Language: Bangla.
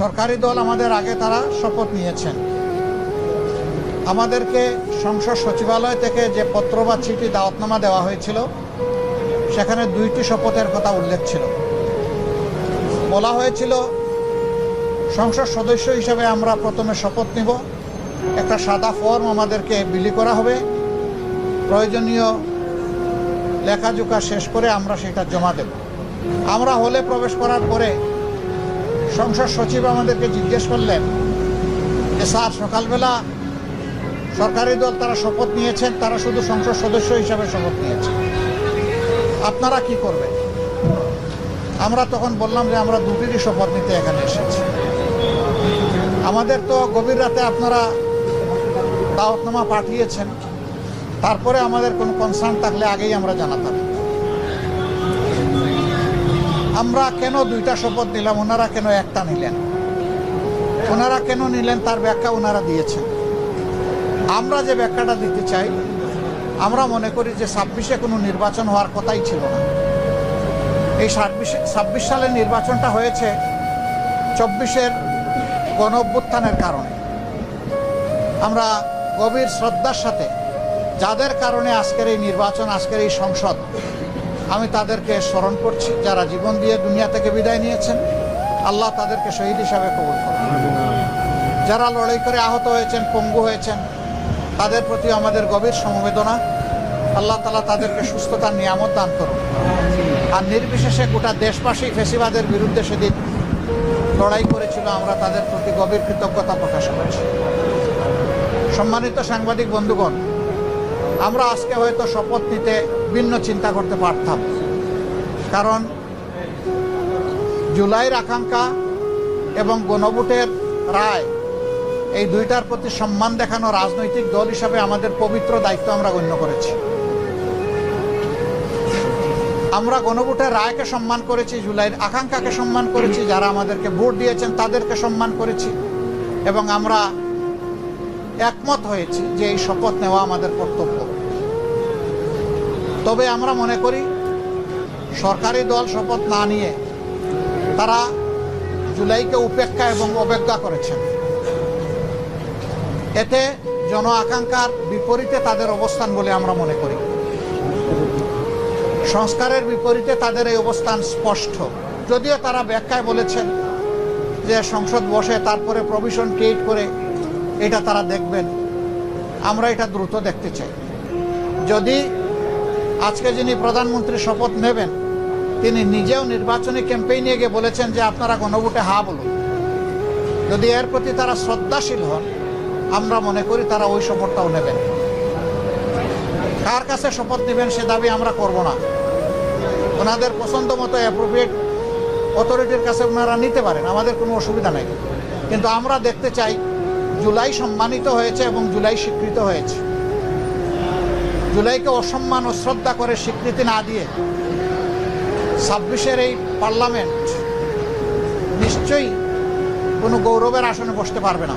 সরকারি দল আমাদের আগে তারা শপথ নিয়েছেন। আমাদেরকে সংসদ সচিবালয় থেকে যে পত্র বা চিঠি দাওয়াতনামা দেওয়া হয়েছিল সেখানে 2টি শপথের কথা উল্লেখ ছিল। বলা হয়েছিল সংসদ সদস্য হিসেবে আমরা প্রথমে শপথ নিব, একটা সাদা ফর্ম আমাদেরকে বিলি করা হবে, প্রয়োজনীয় লেখাজোখা শেষ করে আমরা সেটা জমা দেব। আমরা হলে প্রবেশ করার পরে সংসদ সচিব আমাদেরকে জিজ্ঞেস করলেন যে স্যার, সকালবেলা সরকারি দল তারা শপথ নিয়েছেন, তারা শুধু সংসদ সদস্য হিসাবে শপথ নিয়েছেন, আপনারা কি করবেন? আমরা তখন বললাম যে আমরা 2টিরই শপথ নিতে এখানে এসেছি। আমাদের তো গভীর রাতে আপনারা দাওয়াতনামা পাঠিয়েছেন, তারপরে আমাদের কোনো কনসার্ন থাকলে আগেই আমরা জানাতাম। আমরা কেন 2টা শপথ নিলাম, ওনারা কেন একটা নিলেন? ওনারা কেন নিলেন তার ব্যাখ্যা ওনারা দিয়েছেন। আমরা যে ব্যাখ্যাটা দিতে চাই, আমরা মনে করি যে 26-এ কোনো নির্বাচন হওয়ার কথাই ছিল না। এই 26 সালের নির্বাচনটা হয়েছে 24-এর গণঅভ্যুত্থানের কারণে। আমরা গভীর শ্রদ্ধার সাথে যাদের কারণে আজকের এই নির্বাচন, আজকের এই সংসদ, আমি তাদেরকে স্মরণ করছি, যারা জীবন দিয়ে দুনিয়া থেকে বিদায় নিয়েছেন, আল্লাহ তাদেরকে শহীদ হিসাবে কবুল করুন। যারা লড়াই করে আহত হয়েছেন, পঙ্গু হয়েছেন, তাদের প্রতি আমাদের গভীর সমবেদনা। আল্লাহ তাআলা তাদেরকে সুস্থতার নিয়ামত দান করুন। আর নির্বিশেষে গোটা দেশবাসী ফ্যাসিবাদের বিরুদ্ধে সেদিন লড়াই করেছিল, আমরা তাদের প্রতি গভীর কৃতজ্ঞতা প্রকাশ করছি। সম্মানিত সাংবাদিক বন্ধুগণ, আমরা আজকে হয়তো শপথ নিতে ভিন্ন চিন্তা করতে পারতাম, কারণ জুলাইয়ের আকাঙ্ক্ষা এবং গণভোটের রায়, এই 2টার প্রতি সম্মান দেখানো রাজনৈতিক দল হিসাবে আমাদের পবিত্র দায়িত্ব আমরা গণ্য করেছি। আমরা গণভোটের রায়কে সম্মান করেছি, জুলাইয়ের আকাঙ্ক্ষাকে সম্মান করেছি, যারা আমাদেরকে ভোট দিয়েছেন তাদেরকে সম্মান করেছি, এবং আমরা একমত হয়েছি যে এই শপথ নেওয়া আমাদের কর্তব্য। তবে আমরা মনে করি সরকারি দল শপথ না নিয়ে তারা জুলাইকে উপেক্ষা এবং অবজ্ঞা করেছেন। এতে জন আকাঙ্ক্ষার বিপরীতে তাদের অবস্থান বলে আমরা মনে করি। সংস্কারের বিপরীতে তাদের এই অবস্থান স্পষ্ট। যদিও তারা ব্যাখ্যায় বলেছেন যে সংসদ বসে তারপরে প্রভিশন ক্রিয়েট করে এটা তারা দেখবেন, আমরা এটা দ্রুত দেখতে চাই। যদি আজকে যিনি প্রধানমন্ত্রী শপথ নেবেন, তিনি নিজেও নির্বাচনী ক্যাম্পেইনে গিয়ে বলেছেন যে আপনারা গণভোটে হা বলুন, যদি এর প্রতি তারা শ্রদ্ধাশীল হন, আমরা মনে করি তারা ওই শপথটাও নেবেন। কার কাছে শপথ নেবেন সে দাবি আমরা করব না। ওনাদের পছন্দ মতো অ্যাপ্রোপ্রিয়েট অথরিটির কাছে ওনারা নিতে পারেন, আমাদের কোনো অসুবিধা নেই। কিন্তু আমরা দেখতে চাই জুলাই সম্মানিত হয়েছে এবং জুলাই স্বীকৃত হয়েছে। জুলাইকে অসম্মান ও শ্রদ্ধা করে স্বীকৃতি না দিয়ে 26-এর এই পার্লামেন্ট নিশ্চয়ই কোনো গৌরবের আসনে বসতে পারবে না।